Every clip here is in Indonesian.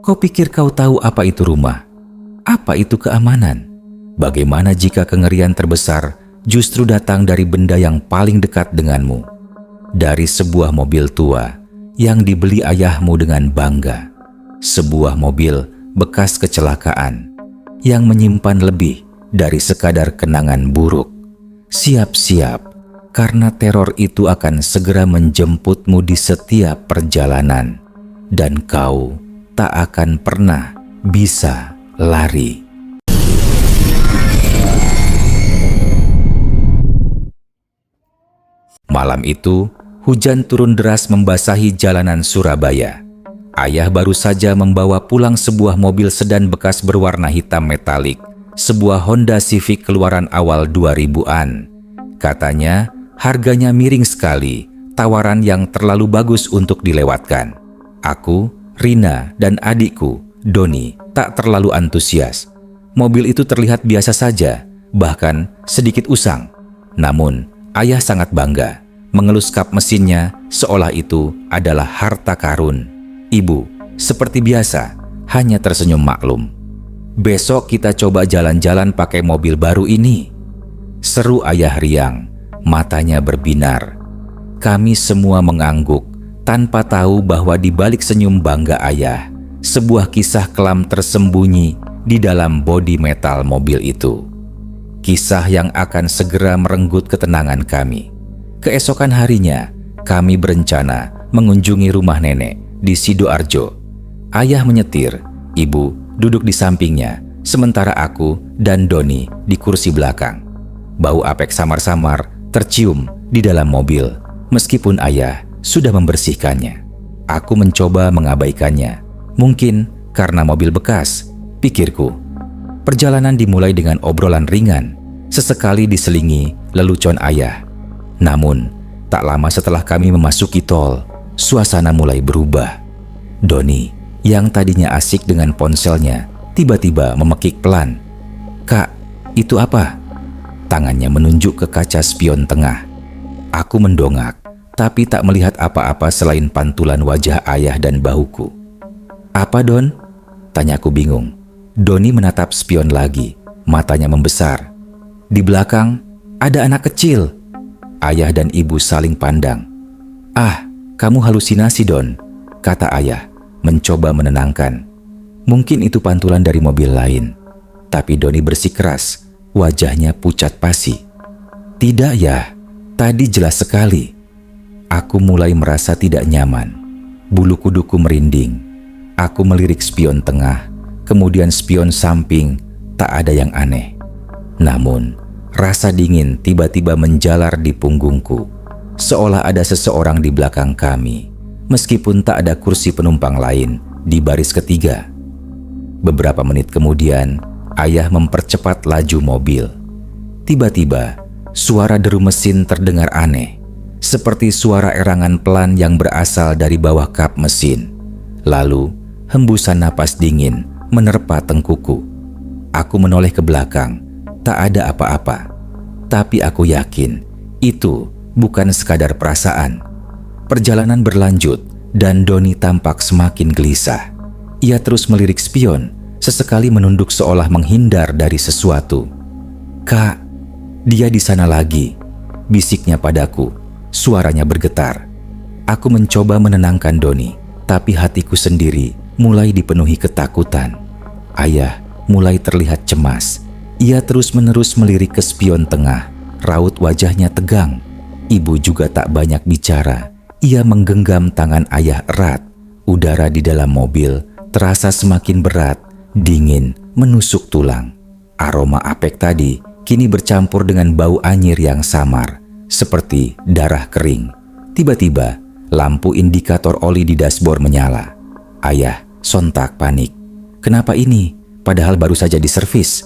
Kau pikir kau tahu apa itu rumah? Apa itu keamanan? Bagaimana jika kengerian terbesar justru datang dari benda yang paling dekat denganmu? Dari sebuah mobil tua yang dibeli ayahmu dengan bangga. Sebuah mobil bekas kecelakaan yang menyimpan lebih dari sekadar kenangan buruk. Siap-siap, karena teror itu akan segera menjemputmu di setiap perjalanan. Dan kau tak akan pernah bisa lari. Malam itu, hujan turun deras membasahi jalanan Surabaya. Ayah baru saja membawa pulang sebuah mobil sedan bekas berwarna hitam metalik, sebuah Honda Civic keluaran awal 2000-an. Katanya, harganya miring sekali, tawaran yang terlalu bagus untuk dilewatkan. Aku, Rina, dan adikku, Doni, tak terlalu antusias. Mobil itu terlihat biasa saja, bahkan sedikit usang. Namun, ayah sangat bangga, mengelus kap mesinnya seolah itu adalah harta karun. Ibu, seperti biasa, hanya tersenyum maklum. Besok kita coba jalan-jalan pakai mobil baru ini. Seru ayah riang, matanya berbinar. Kami semua mengangguk, tanpa tahu bahwa di balik senyum bangga ayah, sebuah kisah kelam tersembunyi di dalam bodi metal mobil itu. Kisah yang akan segera merenggut ketenangan kami. Keesokan harinya, kami berencana mengunjungi rumah nenek di Sidoarjo. Ayah menyetir, ibu duduk di sampingnya, sementara aku dan Doni di kursi belakang. Bau apek samar-samar tercium di dalam mobil, meskipun ayah sudah membersihkannya. Aku mencoba mengabaikannya. Mungkin karena mobil bekas, pikirku. Perjalanan dimulai dengan obrolan ringan, sesekali diselingi lelucon ayah. Namun, tak lama setelah kami memasuki tol, suasana mulai berubah. Doni, yang tadinya asik dengan ponselnya, tiba-tiba memekik pelan. "Kak, itu apa?" Tangannya menunjuk ke kaca spion tengah. Aku mendongak, tapi tak melihat apa-apa selain pantulan wajah ayah dan bahuku. "Apa, Don?" tanyaku bingung. Doni menatap spion lagi, matanya membesar. "Di belakang ada anak kecil." Ayah dan ibu saling pandang. "Ah, kamu halusinasi, Don," kata ayah, mencoba menenangkan. Mungkin itu pantulan dari mobil lain. Tapi Doni bersikeras, wajahnya pucat pasi. "Tidak ya, tadi jelas sekali." Aku mulai merasa tidak nyaman. Bulu kuduku merinding. Aku melirik spion tengah, kemudian spion samping. Tak ada yang aneh. Namun, rasa dingin tiba-tiba menjalar di punggungku, seolah ada seseorang di belakang kami, meskipun tak ada kursi penumpang lain di baris ketiga. Beberapa menit kemudian, ayah mempercepat laju mobil. Tiba-tiba, suara deru mesin terdengar aneh, seperti suara erangan pelan yang berasal dari bawah kap mesin. Lalu, hembusan napas dingin menerpa tengkuku. Aku menoleh ke belakang, tak ada apa-apa. Tapi aku yakin, itu bukan sekadar perasaan. Perjalanan berlanjut, dan Doni tampak semakin gelisah. Ia terus melirik spion, sesekali menunduk seolah menghindar dari sesuatu. "Kak, dia di sana lagi," bisiknya padaku. Suaranya bergetar. Aku mencoba menenangkan Doni, tapi hatiku sendiri mulai dipenuhi ketakutan. Ayah mulai terlihat cemas. Ia terus-menerus melirik ke spion tengah. Raut wajahnya tegang. Ibu juga tak banyak bicara. Ia menggenggam tangan ayah erat. Udara di dalam mobil terasa semakin berat, dingin, menusuk tulang. Aroma apek tadi kini bercampur dengan bau anyir yang samar, seperti darah kering. Tiba-tiba, lampu indikator oli di dashboard menyala. Ayah sontak panik. "Kenapa ini? Padahal baru saja diservis."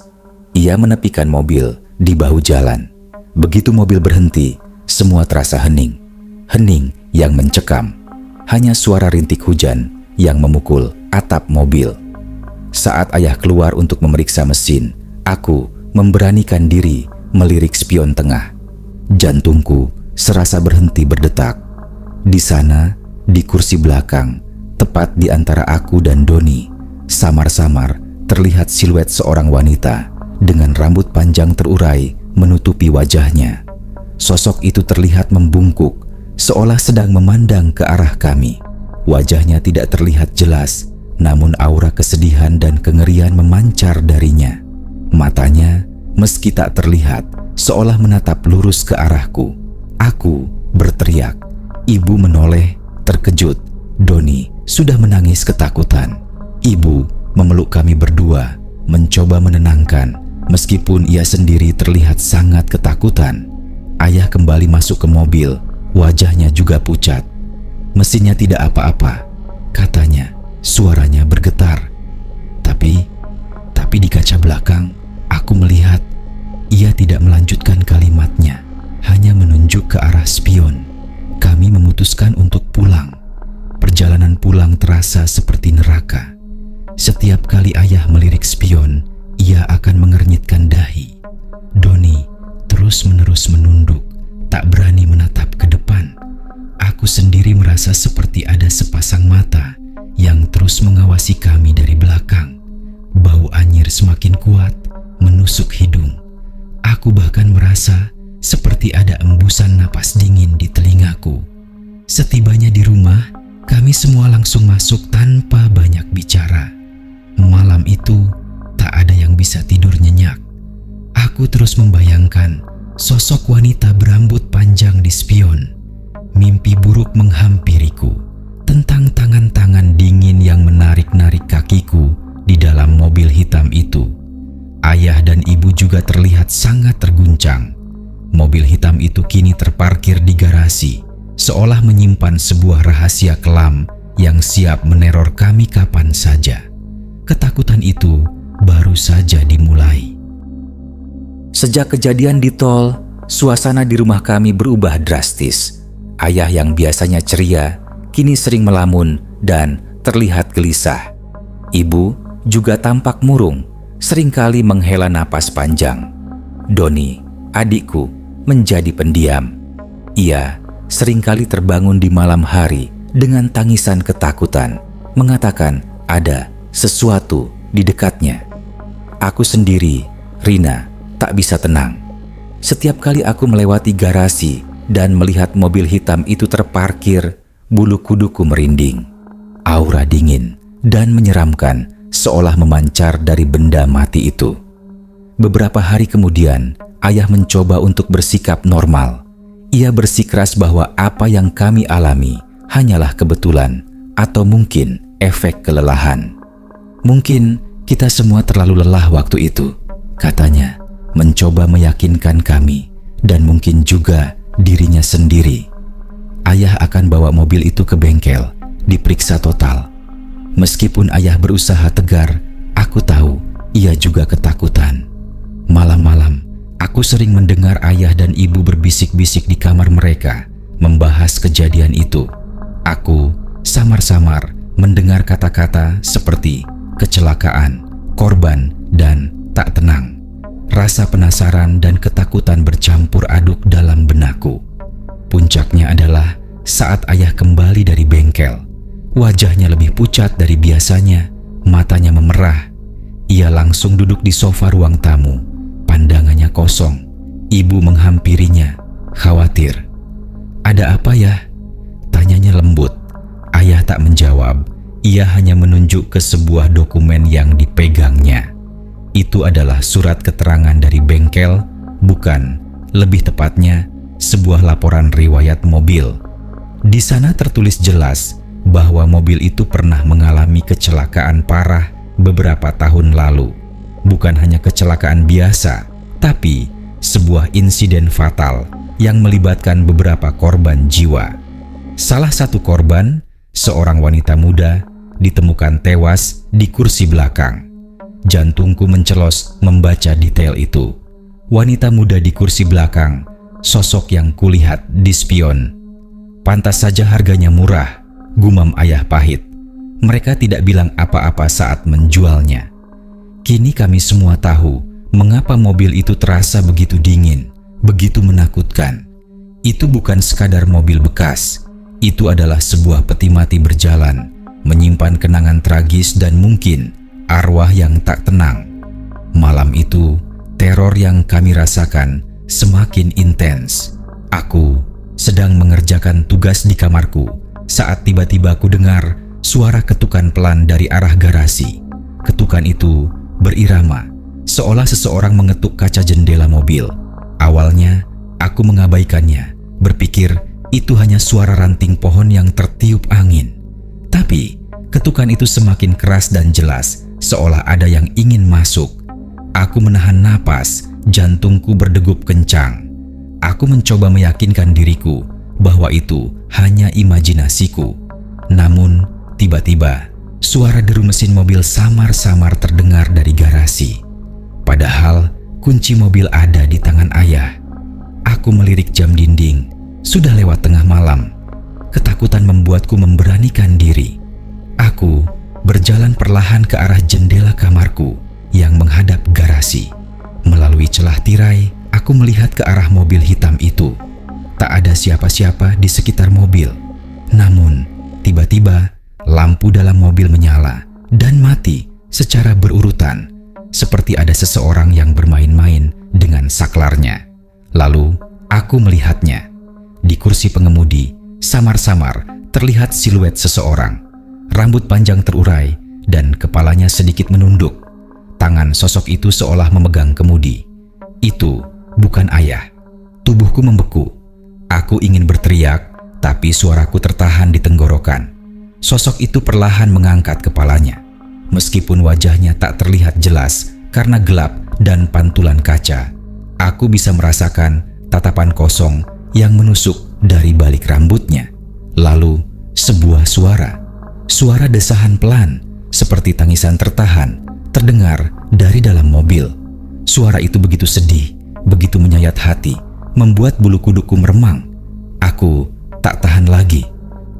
Ia menepikan mobil di bahu jalan. Begitu mobil berhenti, semua terasa hening. Hening yang mencekam. Hanya suara rintik hujan yang memukul atap mobil. Saat ayah keluar untuk memeriksa mesin, aku memberanikan diri melirik spion tengah. Jantungku serasa berhenti berdetak. Di sana, di kursi belakang, tepat di antara aku dan Doni, Samar-samar terlihat siluet seorang wanita dengan rambut panjang terurai menutupi wajahnya. Sosok itu terlihat membungkuk, seolah sedang memandang ke arah kami. Wajahnya tidak terlihat jelas, namun aura kesedihan dan kengerian memancar darinya. Matanya, meski tak terlihat, seolah menatap lurus ke arahku. Aku berteriak. Ibu menoleh, terkejut. Doni sudah menangis ketakutan. Ibu memeluk kami berdua, mencoba menenangkan, meskipun ia sendiri terlihat sangat ketakutan. Ayah kembali masuk ke mobil, wajahnya juga pucat. Mesinnya tidak apa-apa, katanya. Suaranya bergetar. Tapi di kaca belakang, aku melihat ia tidak melanjutkan kalimatnya, hanya menunjuk ke arah spion. Kami memutuskan untuk pulang. Perjalanan pulang terasa seperti neraka. Setiap kali ayah melirik spion, ia akan mengernyitkan dahi. Doni terus-menerus menunduk, tak berani menatap ke depan. Aku sendiri merasa seperti ada sepasang mata yang terus mengawasi kami dari belakang. Bau anyir semakin kuat menusuk hidung. Aku bahkan merasa seperti ada embusan napas dingin di telingaku. Setibanya di rumah, kami semua langsung masuk tanpa banyak bicara. Malam itu tak ada yang bisa tidur nyenyak. Aku terus membayangkan sosok wanita berambut panjang di spion. Mimpi buruk menghampiriku tentang tangan-tangan dingin yang menarik-narik kakiku di dalam mobil hitam itu. Ayah dan ibu juga terlihat sangat terguncang. Mobil hitam itu kini terparkir di garasi, seolah menyimpan sebuah rahasia kelam yang siap meneror kami kapan saja. Ketakutan itu baru saja dimulai. Sejak kejadian di tol, suasana di rumah kami berubah drastis. Ayah yang biasanya ceria, kini sering melamun dan terlihat gelisah. Ibu juga tampak murung, seringkali menghela napas panjang. Doni, adikku, menjadi pendiam. Ia seringkali terbangun di malam hari dengan tangisan ketakutan, mengatakan ada sesuatu di dekatnya. Aku sendiri, Rina, tak bisa tenang. Setiap kali aku melewati garasi dan melihat mobil hitam itu terparkir, bulu kuduku merinding. Aura dingin dan menyeramkan seolah memancar dari benda mati itu. Beberapa hari kemudian, ayah mencoba untuk bersikap normal. Ia bersikeras bahwa apa yang kami alami hanyalah kebetulan atau mungkin efek kelelahan. Mungkin kita semua terlalu lelah waktu itu, katanya, mencoba meyakinkan kami dan mungkin juga dirinya sendiri. Ayah akan bawa mobil itu ke bengkel, diperiksa total. Meskipun ayah berusaha tegar, aku tahu ia juga ketakutan. Malam-malam, aku sering mendengar ayah dan ibu berbisik-bisik di kamar mereka, membahas kejadian itu. Aku samar-samar mendengar kata-kata seperti kecelakaan, korban, dan tak tenang. Rasa penasaran dan ketakutan bercampur aduk dalam benakku. Puncaknya adalah saat ayah kembali dari bengkel. Wajahnya lebih pucat dari biasanya, matanya memerah. Ia langsung duduk di sofa ruang tamu, pandangannya kosong. Ibu menghampirinya, khawatir. "Ada apa ya?" tanyanya lembut. Ayah tak menjawab, ia hanya menunjuk ke sebuah dokumen yang dipegangnya. Itu adalah surat keterangan dari bengkel, bukan, lebih tepatnya, sebuah laporan riwayat mobil. Di sana tertulis jelas bahwa mobil itu pernah mengalami kecelakaan parah beberapa tahun lalu. Bukan hanya kecelakaan biasa, tapi sebuah insiden fatal yang melibatkan beberapa korban jiwa. Salah satu korban, seorang wanita muda, ditemukan tewas di kursi belakang. Jantungku mencelos membaca detail itu. Wanita muda di kursi belakang, sosok yang kulihat di spion. Pantas saja harganya murah, gumam ayah pahit. Mereka tidak bilang apa-apa saat menjualnya. Kini kami semua tahu mengapa mobil itu terasa begitu dingin, begitu menakutkan. Itu bukan sekadar mobil bekas. Itu adalah sebuah peti mati berjalan, menyimpan kenangan tragis dan mungkin arwah yang tak tenang. Malam itu, teror yang kami rasakan semakin intens. Aku sedang mengerjakan tugas di kamarku saat tiba-tiba ku dengar suara ketukan pelan dari arah garasi. Ketukan itu berirama, seolah seseorang mengetuk kaca jendela mobil. Awalnya, aku mengabaikannya, berpikir itu hanya suara ranting pohon yang tertiup angin. Tapi, ketukan itu semakin keras dan jelas, seolah ada yang ingin masuk. Aku menahan napas, jantungku berdegup kencang. Aku mencoba meyakinkan diriku bahwa itu hanya imajinasiku. Namun, tiba-tiba, suara deru mesin mobil samar-samar terdengar dari garasi. Padahal, kunci mobil ada di tangan ayah. Aku melirik jam dinding. Sudah lewat tengah malam. Ketakutan membuatku memberanikan diri. Aku berjalan perlahan ke arah jendela kamarku yang menghadap garasi. Melalui celah tirai, aku melihat ke arah mobil hitam itu. Tak ada siapa-siapa di sekitar mobil. Namun, tiba-tiba lampu dalam mobil menyala dan mati secara berurutan, seperti ada seseorang yang bermain-main dengan saklarnya. Lalu, aku melihatnya. Di kursi pengemudi, samar-samar terlihat siluet seseorang. Rambut panjang terurai dan kepalanya sedikit menunduk. Tangan sosok itu seolah memegang kemudi. Itu bukan ayah. Tubuhku membeku. Aku ingin berteriak, tapi suaraku tertahan di tenggorokan. Sosok itu perlahan mengangkat kepalanya. Meskipun wajahnya tak terlihat jelas karena gelap dan pantulan kaca, aku bisa merasakan tatapan kosong yang menusuk dari balik rambutnya. Lalu, sebuah suara desahan pelan, seperti tangisan tertahan, terdengar dari dalam mobil. Suara itu begitu sedih, begitu menyayat hati, membuat bulu kuduku meremang. Aku tak tahan lagi.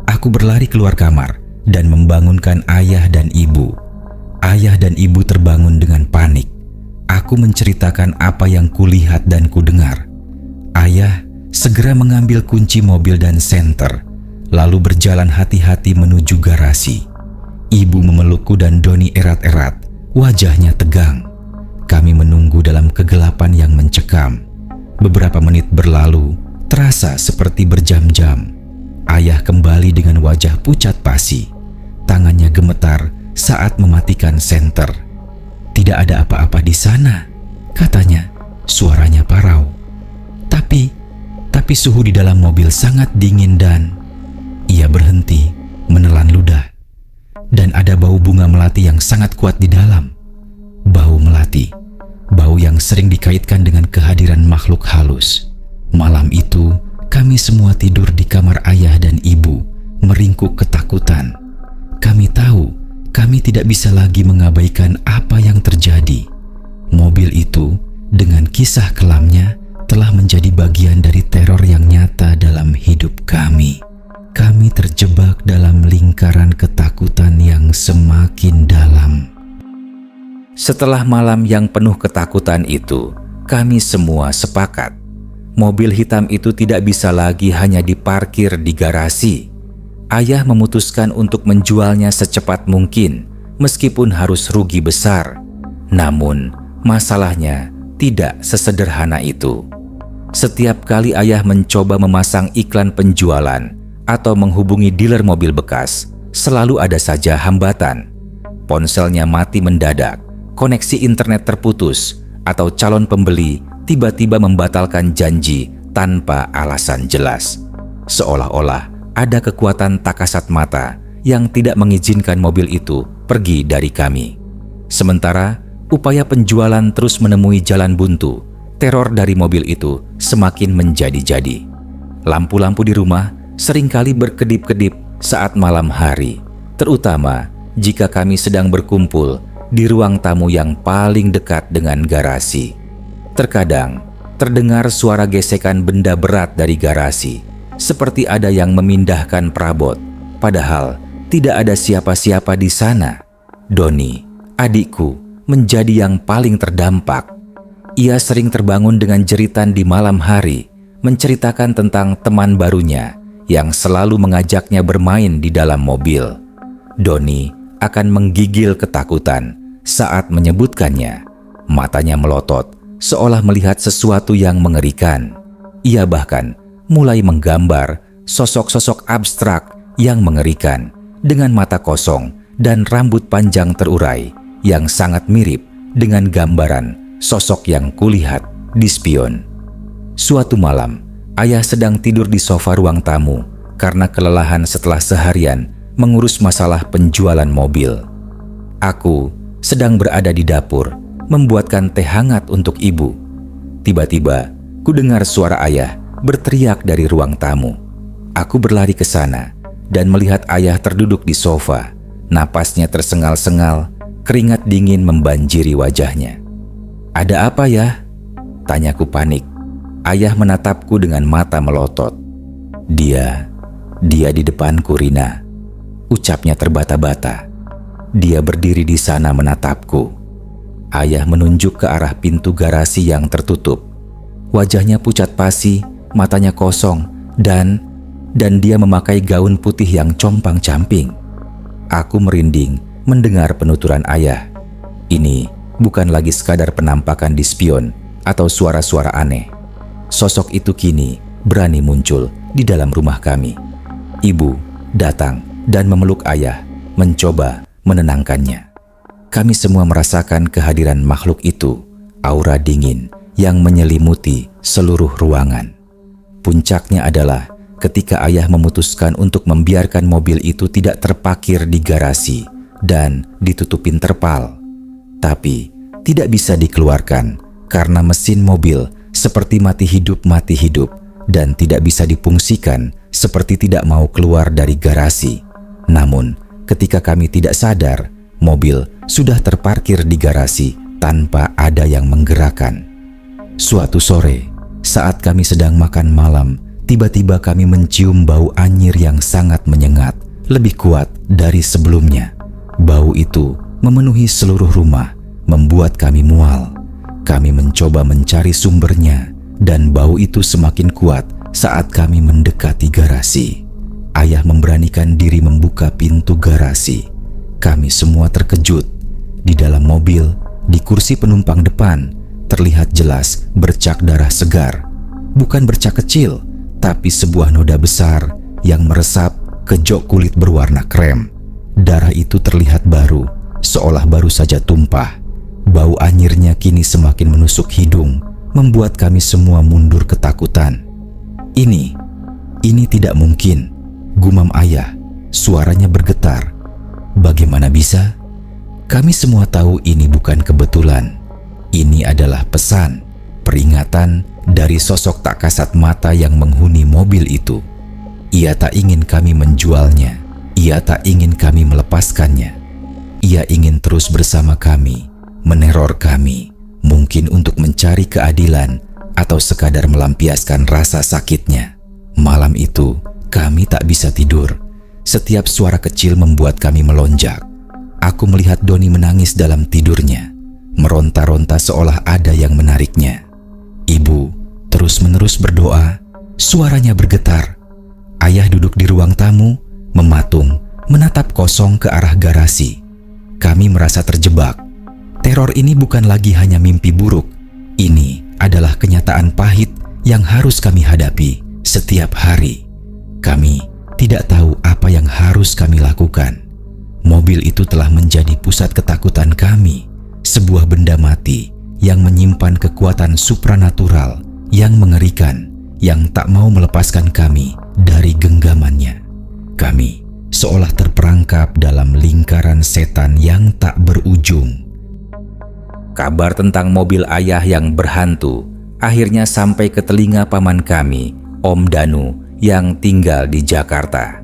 Aku berlari keluar kamar dan membangunkan ayah dan ibu. Ayah dan ibu terbangun dengan panik. Aku menceritakan apa yang kulihat dan kudengar. Ayah segera mengambil kunci mobil dan senter, lalu berjalan hati-hati menuju garasi. Ibu memelukku dan Doni erat-erat, wajahnya tegang. Kami menunggu dalam kegelapan yang mencekam. Beberapa menit berlalu, terasa seperti berjam-jam. Ayah kembali dengan wajah pucat pasi. Tangannya gemetar saat mematikan senter. "Tidak ada apa-apa di sana," katanya. Suaranya parau. Tapi suhu di dalam mobil sangat dingin dan... Ia berhenti, menelan ludah. Dan ada bau bunga melati yang sangat kuat di dalam. Bau melati, bau yang sering dikaitkan dengan kehadiran makhluk halus. Malam itu, kami semua tidur di kamar ayah dan ibu, meringkuk ketakutan. Kami tahu, kami tidak bisa lagi mengabaikan apa yang terjadi. Mobil itu, dengan kisah kelamnya, telah menjadi bagian dari teror yang nyata dalam hidup kami. Kami terjebak dalam lingkaran ketakutan yang semakin dalam. Setelah malam yang penuh ketakutan itu, kami semua sepakat. Mobil hitam itu tidak bisa lagi hanya diparkir di garasi. Ayah memutuskan untuk menjualnya secepat mungkin, meskipun harus rugi besar. Namun, masalahnya tidak sesederhana itu. Setiap kali ayah mencoba memasang iklan penjualan atau menghubungi dealer mobil bekas, selalu ada saja hambatan. Ponselnya mati mendadak, koneksi internet terputus, atau calon pembeli tiba-tiba membatalkan janji tanpa alasan jelas. Seolah-olah ada kekuatan tak kasat mata yang tidak mengizinkan mobil itu pergi dari kami. Sementara upaya penjualan terus menemui jalan buntu, teror dari mobil itu semakin menjadi-jadi. Lampu-lampu di rumah seringkali berkedip-kedip saat malam hari, terutama jika kami sedang berkumpul di ruang tamu yang paling dekat dengan garasi. Terkadang terdengar suara gesekan benda berat dari garasi, seperti ada yang memindahkan perabot, padahal tidak ada siapa-siapa di sana. Doni, adikku, menjadi yang paling terdampak. Ia sering terbangun dengan jeritan di malam hari, menceritakan tentang teman barunya yang selalu mengajaknya bermain di dalam mobil. Doni akan menggigil ketakutan Saat menyebutkannya, matanya melotot, seolah melihat sesuatu yang mengerikan. Ia bahkan mulai menggambar sosok-sosok abstrak yang mengerikan dengan mata kosong dan rambut panjang terurai yang sangat mirip dengan gambaran sosok yang kulihat di spion. Suatu malam, ayah sedang tidur di sofa ruang tamu karena kelelahan setelah seharian mengurus masalah penjualan mobil. Aku sedang berada di dapur membuatkan teh hangat untuk ibu. Tiba-tiba, ku dengar suara ayah berteriak dari ruang tamu. Aku berlari ke sana dan melihat ayah terduduk di sofa. Napasnya tersengal-sengal, keringat dingin membanjiri wajahnya. "Ada apa ya?" tanyaku panik. Ayah menatapku dengan mata melotot. Dia di depanku, Rina," ucapnya terbata-bata. Dia berdiri di sana menatapku. Ayah menunjuk ke arah pintu garasi yang tertutup. Wajahnya pucat pasi, matanya kosong, dan dia memakai gaun putih yang compang-camping. Aku merinding mendengar penuturan ayah. Ini bukan lagi sekadar penampakan di spion atau suara-suara aneh. Sosok itu kini berani muncul di dalam rumah kami. Ibu datang dan memeluk ayah, mencoba menenangkannya. Kami semua merasakan kehadiran makhluk itu, aura dingin yang menyelimuti seluruh ruangan. Puncaknya adalah ketika ayah memutuskan untuk membiarkan mobil itu tidak terparkir di garasi dan ditutupin terpal. Tapi tidak bisa dikeluarkan karena mesin mobil seperti mati hidup dan tidak bisa difungsikan seperti tidak mau keluar dari garasi. Namun, ketika kami tidak sadar, mobil sudah terparkir di garasi tanpa ada yang menggerakkan. Suatu sore, saat kami sedang makan malam, tiba-tiba kami mencium bau anyir yang sangat menyengat, lebih kuat dari sebelumnya. Bau itu memenuhi seluruh rumah, membuat kami mual. Kami mencoba mencari sumbernya, dan bau itu semakin kuat saat kami mendekati garasi. Ayah memberanikan diri membuka pintu garasi. Kami semua terkejut. Di dalam mobil, di kursi penumpang depan, terlihat jelas bercak darah segar. Bukan bercak kecil, tapi sebuah noda besar yang meresap ke jok kulit berwarna krem. Darah itu terlihat baru, seolah baru saja tumpah. Bau anyirnya kini semakin menusuk hidung, membuat kami semua mundur ketakutan. Ini tidak mungkin, gumam ayah. Suaranya bergetar. Bagaimana bisa? Kami semua tahu ini bukan kebetulan. Ini adalah pesan, peringatan dari sosok tak kasat mata yang menghuni mobil itu. Ia tak ingin kami menjualnya. Ia tak ingin kami melepaskannya. Ia ingin terus bersama kami, meneror kami, mungkin untuk mencari keadilan atau sekadar melampiaskan rasa sakitnya. Malam itu, kami tak bisa tidur. Setiap suara kecil membuat kami melonjak. Aku melihat Doni menangis dalam tidurnya, meronta-ronta seolah ada yang menariknya. Ibu terus-menerus berdoa, suaranya bergetar. Ayah duduk di ruang tamu, mematung, menatap kosong ke arah garasi. Kami merasa terjebak. Teror ini bukan lagi hanya mimpi buruk. Ini adalah kenyataan pahit yang harus kami hadapi setiap hari. Kami tidak tahu apa yang harus kami lakukan. Mobil itu telah menjadi pusat ketakutan kami, sebuah benda mati yang menyimpan kekuatan supranatural yang mengerikan, yang tak mau melepaskan kami dari genggamannya. Kami seolah terperangkap dalam lingkaran setan yang tak berujung. Kabar tentang mobil ayah yang berhantu akhirnya sampai ke telinga paman kami, Om Danu, yang tinggal di Jakarta.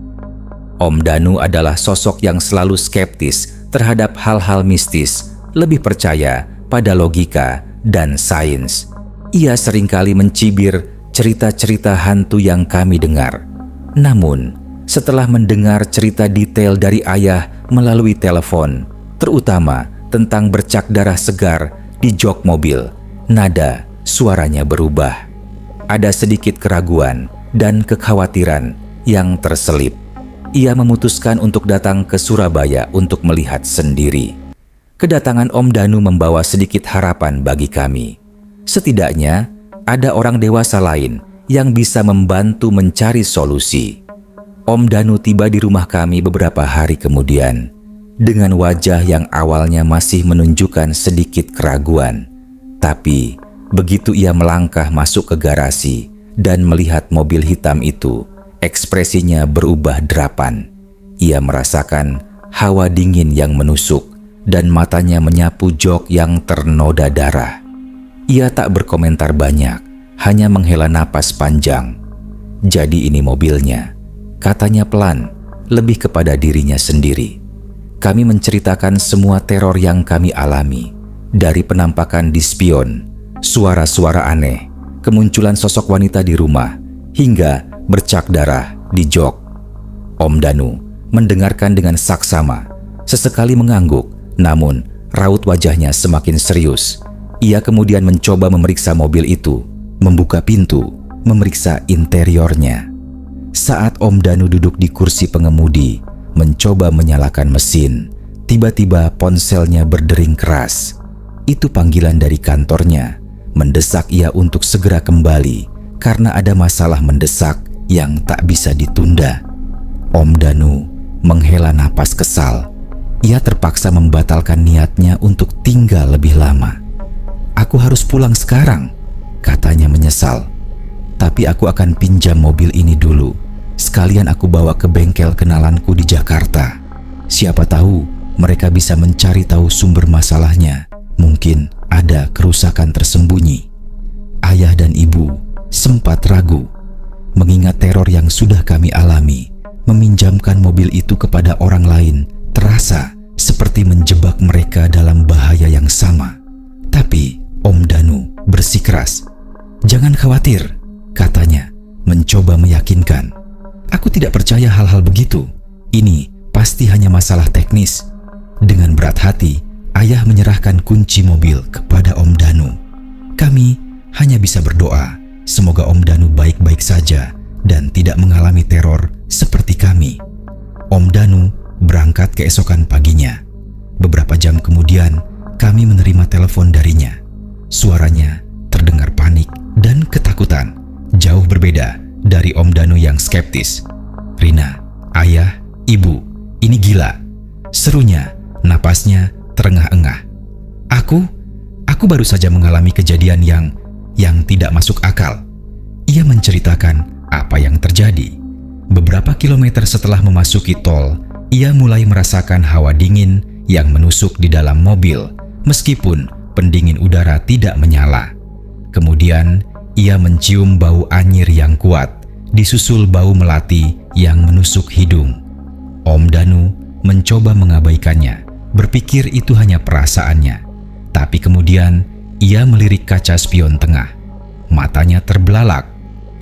Om Danu adalah sosok yang selalu skeptis terhadap hal-hal mistis, lebih percaya pada logika dan sains. Ia seringkali mencibir cerita-cerita hantu yang kami dengar. Namun, setelah mendengar cerita detail dari ayah melalui telepon, terutama tentang bercak darah segar di jok mobil, nada suaranya berubah. Ada sedikit keraguan dan kekhawatiran yang terselip. Ia memutuskan untuk datang ke Surabaya untuk melihat sendiri. Kedatangan Om Danu membawa sedikit harapan bagi kami. Setidaknya ada orang dewasa lain yang bisa membantu mencari solusi. Om Danu tiba di rumah kami beberapa hari kemudian dengan wajah yang awalnya masih menunjukkan sedikit keraguan. Tapi begitu ia melangkah masuk ke garasi dan melihat mobil hitam itu, ekspresinya berubah derapan. Ia merasakan hawa dingin yang menusuk dan matanya menyapu jok yang ternoda darah. Ia tak berkomentar banyak, hanya menghela napas panjang. Jadi ini mobilnya, katanya pelan, lebih kepada dirinya sendiri. Kami menceritakan semua teror yang kami alami, dari penampakan di spion, suara-suara aneh, kemunculan sosok wanita di rumah, hingga bercak darah di jok. Om Danu mendengarkan dengan saksama, sesekali mengangguk, namun raut wajahnya semakin serius. Ia kemudian mencoba memeriksa mobil itu, membuka pintu, memeriksa interiornya. Saat Om Danu duduk di kursi pengemudi, mencoba menyalakan mesin, tiba-tiba ponselnya berdering keras. Itu panggilan dari kantornya, mendesak ia untuk segera kembali karena ada masalah mendesak yang tak bisa ditunda. Om Danu menghela napas kesal. Ia terpaksa membatalkan niatnya untuk tinggal lebih lama. "Aku harus pulang sekarang," katanya menyesal. "Tapi aku akan pinjam mobil ini dulu. Sekalian aku bawa ke bengkel kenalanku di Jakarta. Siapa tahu mereka bisa mencari tahu sumber masalahnya. Mungkin ada kerusakan tersembunyi." Ayah dan ibu sempat ragu. Mengingat teror yang sudah kami alami, meminjamkan mobil itu kepada orang lain terasa seperti menjebak mereka dalam bahaya yang sama. Tapi Om Danu bersikeras. "Jangan khawatir," katanya, mencoba meyakinkan. "Aku tidak percaya hal-hal begitu. Ini pasti hanya masalah teknis." Dengan berat hati, ayah menyerahkan kunci mobil kepada Om Danu. Kami hanya bisa berdoa, semoga Om Danu baik-baik saja dan tidak mengalami teror seperti kami. Om Danu berangkat keesokan paginya. Beberapa jam kemudian, kami menerima telepon darinya. Suaranya terdengar panik dan ketakutan, jauh berbeda dari Om Danu yang skeptis. "Rina, ayah, ibu, ini gila," serunya, napasnya terengah-engah. Aku baru saja mengalami kejadian yang tidak masuk akal." Ia menceritakan apa yang terjadi. Beberapa kilometer setelah memasuki tol, ia mulai merasakan hawa dingin yang menusuk di dalam mobil, meskipun pendingin udara tidak menyala. Kemudian, ia mencium bau anyir yang kuat, disusul bau melati yang menusuk hidung. Om Danu mencoba mengabaikannya, berpikir itu hanya perasaannya. Tapi kemudian, ia melirik kaca spion tengah. Matanya terbelalak.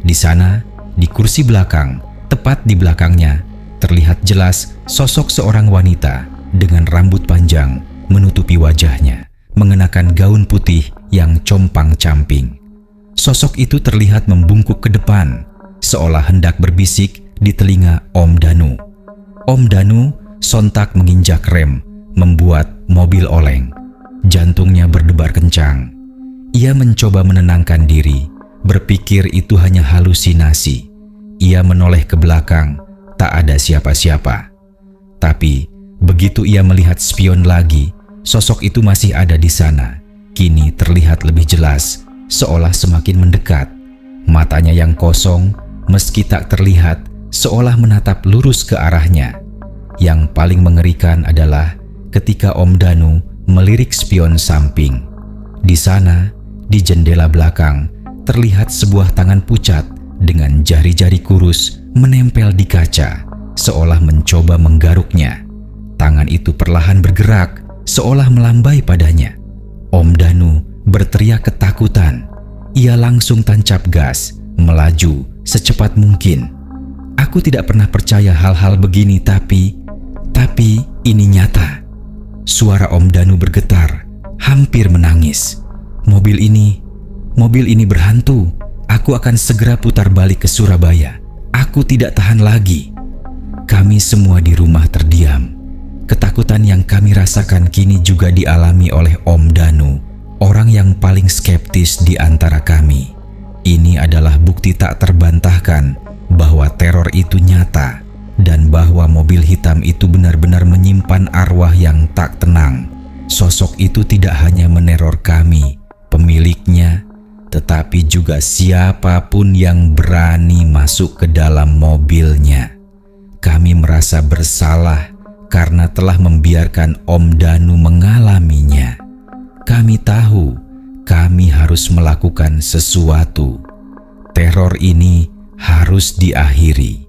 Di sana, di kursi belakang, tepat di belakangnya, terlihat jelas sosok seorang wanita dengan rambut panjang menutupi wajahnya, mengenakan gaun putih yang compang-camping. Sosok itu terlihat membungkuk ke depan, seolah hendak berbisik di telinga Om Danu. Om Danu sontak menginjak rem, membuat mobil oleng. Jantungnya berdebar kencang. Ia mencoba menenangkan diri, berpikir itu hanya halusinasi. Ia menoleh ke belakang, tak ada siapa-siapa. Tapi begitu ia melihat spion lagi, sosok itu masih ada di sana. Kini terlihat lebih jelas, seolah semakin mendekat. Matanya yang kosong, meski tak terlihat, seolah menatap lurus ke arahnya. Yang paling mengerikan adalah ketika Om Danu melirik spion samping. Di sana, di jendela belakang, terlihat sebuah tangan pucat dengan jari-jari kurus menempel di kaca, seolah mencoba menggaruknya. Tangan itu perlahan bergerak, seolah melambai padanya. Om Danu berteriak ketakutan. Ia langsung tancap gas, melaju secepat mungkin. Aku tidak pernah percaya hal-hal begini, tapi ini nyata. Suara Om Danu bergetar, hampir menangis. Mobil ini berhantu. Aku akan segera putar balik ke Surabaya. Aku tidak tahan lagi." Kami semua di rumah terdiam. Ketakutan yang kami rasakan kini juga dialami oleh Om Danu, orang yang paling skeptis di antara kami. Ini adalah bukti tak terbantahkan bahwa teror itu nyata dan bahwa mobil hitam itu benar-benar menyimpan arwah yang tak tenang. Sosok itu tidak hanya meneror kami, pemiliknya, tetapi juga siapapun yang berani masuk ke dalam mobilnya. Kami merasa bersalah karena telah membiarkan Om Danu mengalaminya. Kami tahu kami harus melakukan sesuatu. Teror ini harus diakhiri.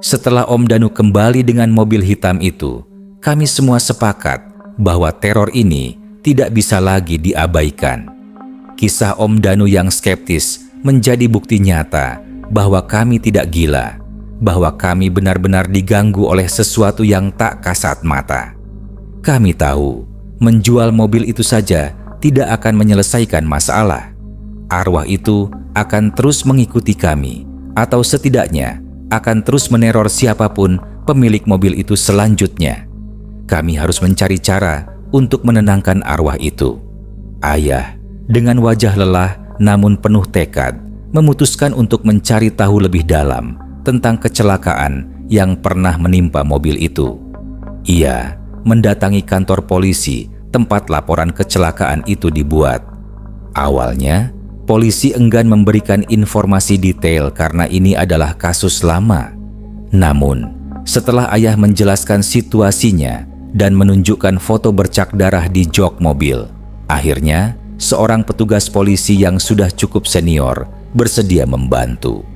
Setelah Om Danu kembali dengan mobil hitam itu, kami semua sepakat bahwa teror ini tidak bisa lagi diabaikan. Kisah Om Danu yang skeptis menjadi bukti nyata bahwa kami tidak gila, bahwa kami benar-benar diganggu oleh sesuatu yang tak kasat mata. Kami tahu menjual mobil itu saja tidak akan menyelesaikan masalah. Arwah itu akan terus mengikuti kami, atau setidaknya akan terus meneror siapapun pemilik mobil itu selanjutnya. Kami harus mencari cara untuk menenangkan arwah itu. Ayah, dengan wajah lelah namun penuh tekad, memutuskan untuk mencari tahu lebih dalam tentang kecelakaan yang pernah menimpa mobil itu. Ia mendatangi kantor polisi tempat laporan kecelakaan itu dibuat. Awalnya, polisi enggan memberikan informasi detail karena ini adalah kasus lama. Namun, setelah ayah menjelaskan situasinya dan menunjukkan foto bercak darah di jok mobil, akhirnya seorang petugas polisi yang sudah cukup senior bersedia membantu.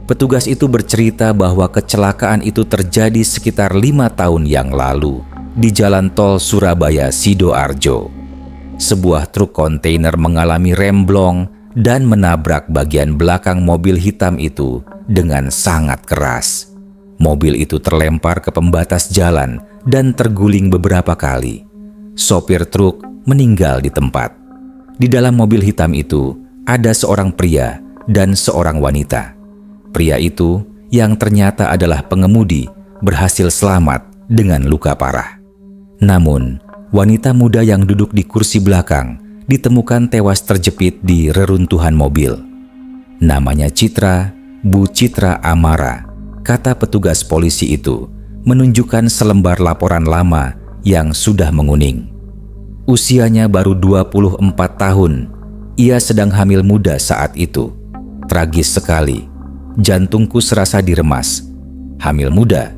Petugas itu bercerita bahwa kecelakaan itu terjadi sekitar 5 tahun yang lalu di jalan tol Surabaya Sidoarjo. Sebuah truk kontainer mengalami remblong dan menabrak bagian belakang mobil hitam itu dengan sangat keras. Mobil itu terlempar ke pembatas jalan dan terguling beberapa kali. Sopir truk meninggal di tempat. Di dalam mobil hitam itu ada seorang pria dan seorang wanita. Pria itu yang ternyata adalah pengemudi berhasil selamat dengan luka parah. Namun, wanita muda yang duduk di kursi belakang ditemukan tewas terjepit di reruntuhan mobil. Namanya Citra, Bu Citra Amara, kata petugas polisi itu, menunjukkan selembar laporan lama yang sudah menguning. Usianya baru 24 tahun. Ia sedang hamil muda saat itu. Tragis sekali. Jantungku serasa diremas. Hamil muda.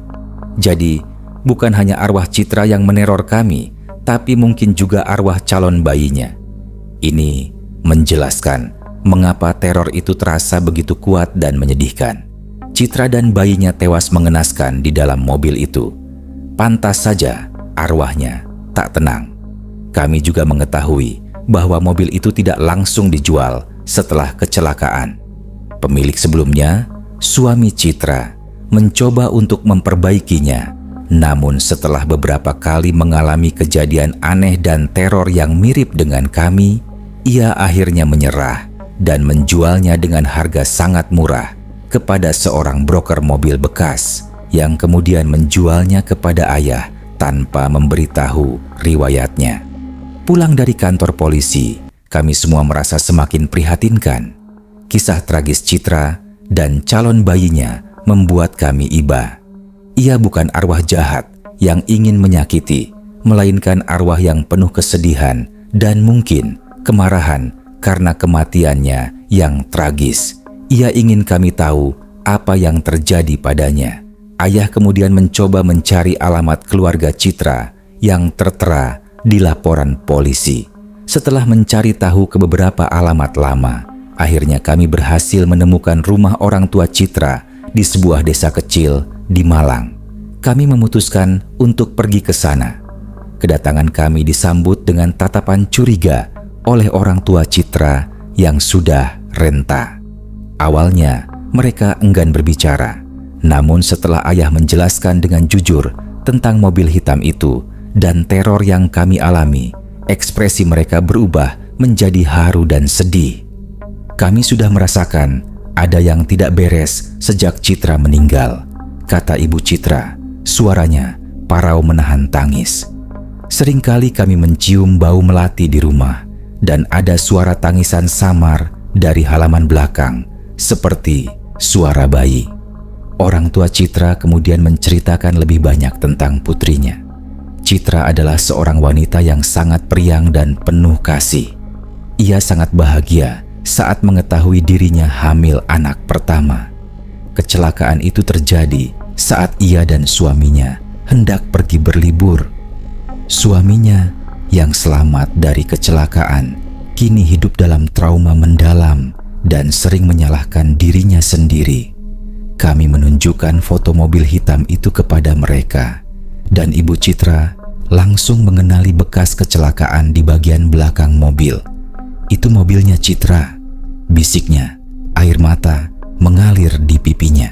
Jadi, bukan hanya arwah Citra yang meneror kami, tapi mungkin juga arwah calon bayinya. Ini menjelaskan mengapa teror itu terasa begitu kuat dan menyedihkan. Citra dan bayinya tewas mengenaskan di dalam mobil itu. Pantas saja arwahnya tak tenang. Kami juga mengetahui bahwa mobil itu tidak langsung dijual setelah kecelakaan. Pemilik sebelumnya, suami Citra, mencoba untuk memperbaikinya. Namun setelah beberapa kali mengalami kejadian aneh dan teror yang mirip dengan kami, ia akhirnya menyerah dan menjualnya dengan harga sangat murah kepada seorang broker mobil bekas yang kemudian menjualnya kepada ayah tanpa memberitahu riwayatnya. Pulang dari kantor polisi, kami semua merasa semakin prihatinkan. Kisah tragis Citra dan calon bayinya membuat kami iba. Ia bukan arwah jahat yang ingin menyakiti, melainkan arwah yang penuh kesedihan dan mungkin kemarahan karena kematiannya yang tragis. Ia ingin kami tahu apa yang terjadi padanya. Ayah kemudian mencoba mencari alamat keluarga Citra yang tertera di laporan polisi. Setelah mencari tahu ke beberapa alamat lama, akhirnya kami berhasil menemukan rumah orang tua Citra di sebuah desa kecil di Malang. Kami memutuskan untuk pergi ke sana. Kedatangan kami disambut dengan tatapan curiga oleh orang tua Citra yang sudah renta. Awalnya mereka enggan berbicara, namun setelah ayah menjelaskan dengan jujur tentang mobil hitam itu dan teror yang kami alami, ekspresi mereka berubah menjadi haru dan sedih. Kami sudah merasakan ada yang tidak beres sejak Citra meninggal, kata ibu Citra. Suaranya parau menahan tangis. Seringkali kami mencium bau melati di rumah dan ada suara tangisan samar dari halaman belakang seperti suara bayi. Orang tua Citra kemudian menceritakan lebih banyak tentang putrinya. Citra adalah seorang wanita yang sangat periang dan penuh kasih. Ia sangat bahagia saat mengetahui dirinya hamil anak pertama. Kecelakaan itu terjadi saat ia dan suaminya hendak pergi berlibur. Suaminya yang selamat dari kecelakaan kini hidup dalam trauma mendalam dan sering menyalahkan dirinya sendiri. Kami menunjukkan foto mobil hitam itu kepada mereka, dan Ibu Citra langsung mengenali bekas kecelakaan di bagian belakang mobil. Itu mobilnya Citra, bisiknya. Air mata mengalir di pipinya.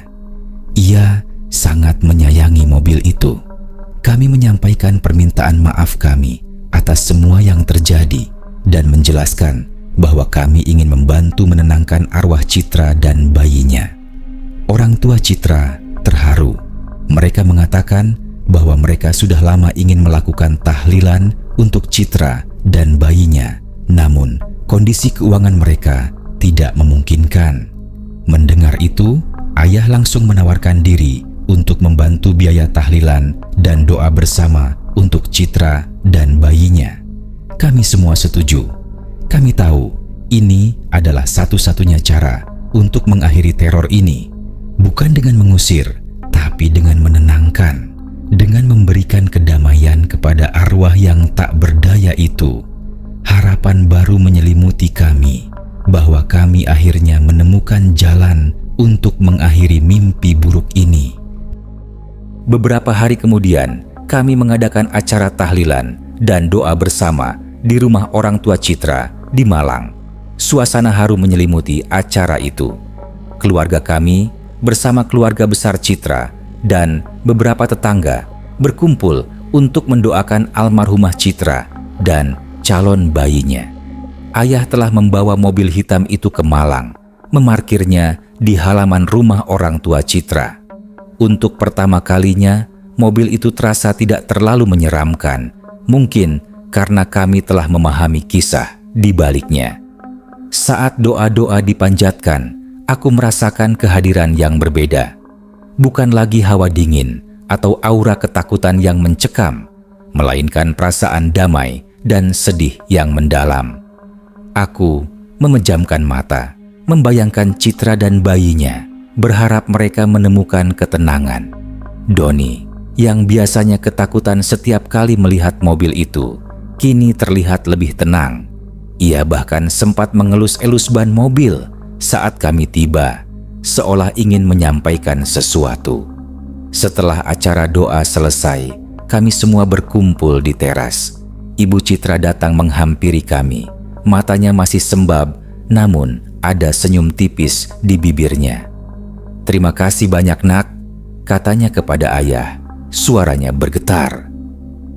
Ia sangat menyayangi mobil itu. Kami menyampaikan permintaan maaf kami atas semua yang terjadi dan menjelaskan bahwa kami ingin membantu menenangkan arwah Citra dan bayinya. Orang tua Citra terharu. Mereka mengatakan bahwa mereka sudah lama ingin melakukan tahlilan untuk Citra dan bayinya, namun kondisi keuangan mereka tidak memungkinkan. Mendengar itu, ayah langsung menawarkan diri untuk membantu biaya tahlilan dan doa bersama untuk Citra dan bayinya. Kami semua setuju. Kami tahu ini adalah satu-satunya cara untuk mengakhiri teror ini. Bukan dengan mengusir, tapi dengan menenangkan, dengan memberikan kedamaian kepada arwah yang tak berdaya itu. Harapan baru menyelimuti kami, bahwa kami akhirnya menemukan jalan untuk mengakhiri mimpi buruk ini. Beberapa hari kemudian, kami mengadakan acara tahlilan dan doa bersama di rumah orang tua Citra di Malang. Suasana haru menyelimuti acara itu. Keluarga kami bersama keluarga besar Citra dan beberapa tetangga berkumpul untuk mendoakan almarhumah Citra dan calon bayinya. Ayah telah membawa mobil hitam itu ke Malang, memarkirnya di halaman rumah orang tua Citra. Untuk pertama kalinya, mobil itu terasa tidak terlalu menyeramkan, mungkin karena kami telah memahami kisah di baliknya. Saat doa-doa dipanjatkan, aku merasakan kehadiran yang berbeda. Bukan lagi hawa dingin atau aura ketakutan yang mencekam, melainkan perasaan damai dan sedih yang mendalam. Aku memejamkan mata, membayangkan Citra dan bayinya, berharap mereka menemukan ketenangan. Doni, yang biasanya ketakutan setiap kali melihat mobil itu, kini terlihat lebih tenang. Ia bahkan sempat mengelus-elus ban mobil saat kami tiba, seolah ingin menyampaikan sesuatu. Setelah acara doa selesai, kami semua berkumpul di teras. Ibu Citra datang menghampiri kami. Matanya masih sembab, namun ada senyum tipis di bibirnya. "Terima kasih banyak, Nak," katanya kepada ayah. Suaranya bergetar.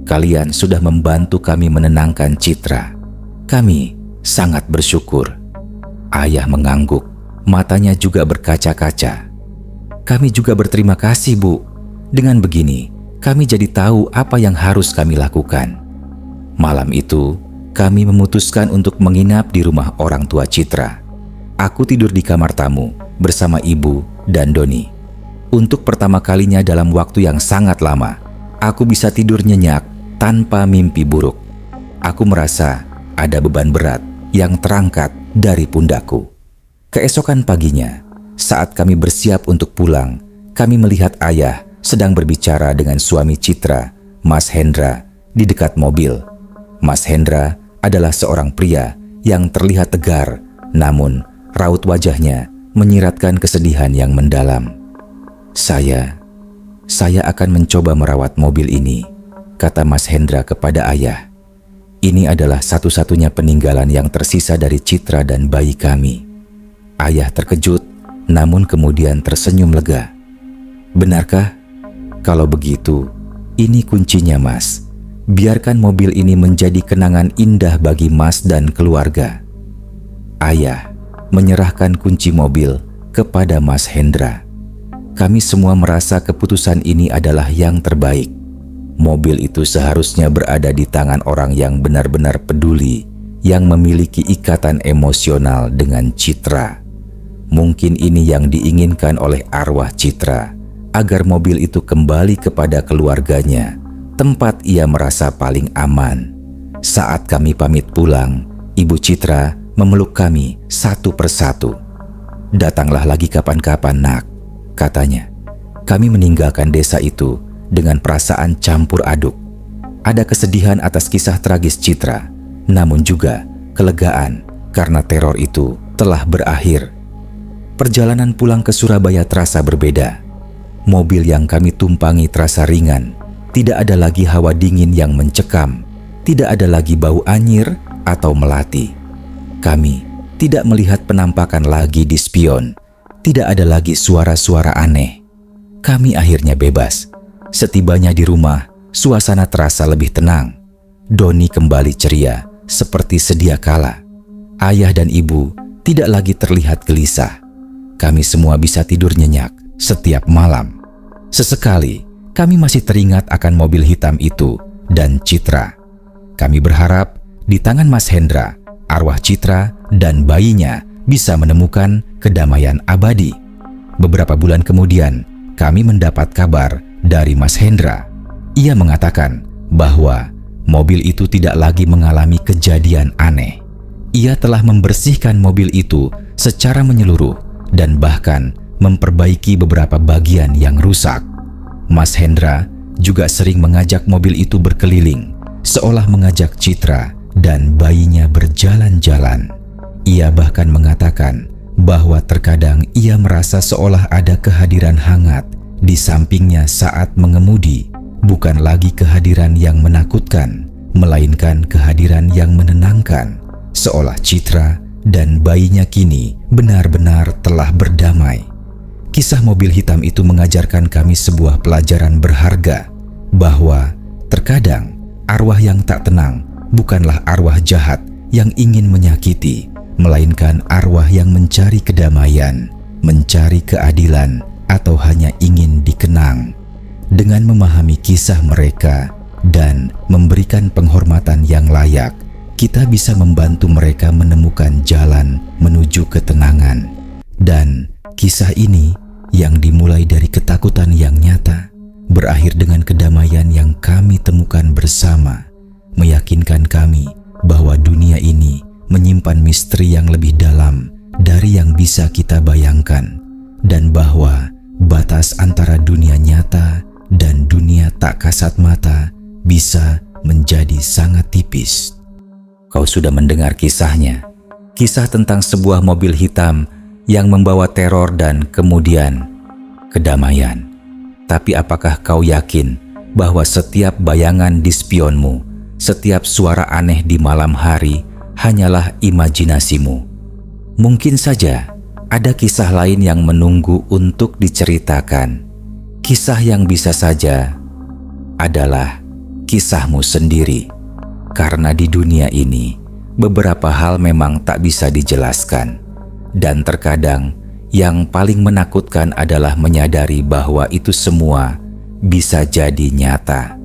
"Kalian sudah membantu kami menenangkan Citra. Kami sangat bersyukur." Ayah mengangguk, matanya juga berkaca-kaca. "Kami juga berterima kasih, Bu. Dengan begini, kami jadi tahu apa yang harus kami lakukan." Malam itu, kami memutuskan untuk menginap di rumah orang tua Citra. Aku tidur di kamar tamu bersama ibu dan Doni. Untuk pertama kalinya dalam waktu yang sangat lama, aku bisa tidur nyenyak tanpa mimpi buruk. Aku merasa ada beban berat yang terangkat dari pundakku. Keesokan paginya, saat kami bersiap untuk pulang, kami melihat ayah sedang berbicara dengan suami Citra, Mas Hendra, di dekat mobil. Mas Hendra adalah seorang pria yang terlihat tegar, namun raut wajahnya menyiratkan kesedihan yang mendalam. Saya akan mencoba merawat mobil ini," kata Mas Hendra kepada ayah. "Ini adalah satu-satunya peninggalan yang tersisa dari Citra dan bayi kami." Ayah terkejut, namun kemudian tersenyum lega. "Benarkah? Kalau begitu, ini kuncinya, Mas. Biarkan mobil ini menjadi kenangan indah bagi Mas dan keluarga." Ayah menyerahkan kunci mobil kepada Mas Hendra. Kami semua merasa keputusan ini adalah yang terbaik. Mobil itu seharusnya berada di tangan orang yang benar-benar peduli, yang memiliki ikatan emosional dengan Citra. Mungkin ini yang diinginkan oleh arwah Citra, agar mobil itu kembali kepada keluarganya, tempat ia merasa paling aman. Saat kami pamit pulang, Ibu Citra memeluk kami satu persatu. "Datanglah lagi kapan-kapan, Nak," katanya. Kami meninggalkan desa itu dengan perasaan campur aduk. Ada kesedihan atas kisah tragis Citra, namun juga kelegaan karena teror itu telah berakhir. Perjalanan pulang ke Surabaya terasa berbeda. Mobil yang kami tumpangi terasa ringan. Tidak ada lagi hawa dingin yang mencekam. Tidak ada lagi bau anyir atau melati. Kami tidak melihat penampakan lagi di spion. Tidak ada lagi suara-suara aneh. Kami akhirnya bebas. Setibanya di rumah, suasana terasa lebih tenang. Doni kembali ceria seperti sedia kala. Ayah dan ibu tidak lagi terlihat gelisah. Kami semua bisa tidur nyenyak setiap malam. Sesekali, kami masih teringat akan mobil hitam itu dan Citra. Kami berharap di tangan Mas Hendra, arwah Citra dan bayinya bisa menemukan kedamaian abadi. Beberapa bulan kemudian, kami mendapat kabar dari Mas Hendra. Ia mengatakan bahwa mobil itu tidak lagi mengalami kejadian aneh. Ia telah membersihkan mobil itu secara menyeluruh dan bahkan memperbaiki beberapa bagian yang rusak. Mas Hendra juga sering mengajak mobil itu berkeliling, seolah mengajak Citra dan bayinya berjalan-jalan. Ia bahkan mengatakan bahwa terkadang ia merasa seolah ada kehadiran hangat di sampingnya saat mengemudi, bukan lagi kehadiran yang menakutkan, melainkan kehadiran yang menenangkan, seolah Citra dan bayinya kini benar-benar telah berdamai. Kisah mobil hitam itu mengajarkan kami sebuah pelajaran berharga, bahwa terkadang arwah yang tak tenang bukanlah arwah jahat yang ingin menyakiti, melainkan arwah yang mencari kedamaian, mencari keadilan, atau hanya ingin dikenang. Dengan memahami kisah mereka dan memberikan penghormatan yang layak, kita bisa membantu mereka menemukan jalan menuju ketenangan. Dan kisah ini yang dimulai dari ketakutan yang nyata, berakhir dengan kedamaian yang kami temukan bersama, meyakinkan kami bahwa dunia ini menyimpan misteri yang lebih dalam dari yang bisa kita bayangkan, dan bahwa batas antara dunia nyata dan dunia tak kasat mata bisa menjadi sangat tipis. Kau sudah mendengar kisahnya, kisah tentang sebuah mobil hitam yang membawa teror dan kemudian kedamaian. Tapi apakah kau yakin bahwa setiap bayangan di spionmu, setiap suara aneh di malam hari hanyalah imajinasimu? Mungkin saja ada kisah lain yang menunggu untuk diceritakan. Kisah yang bisa saja adalah kisahmu sendiri. Karena di dunia ini, beberapa hal memang tak bisa dijelaskan. Dan terkadang yang paling menakutkan adalah menyadari bahwa itu semua bisa jadi nyata.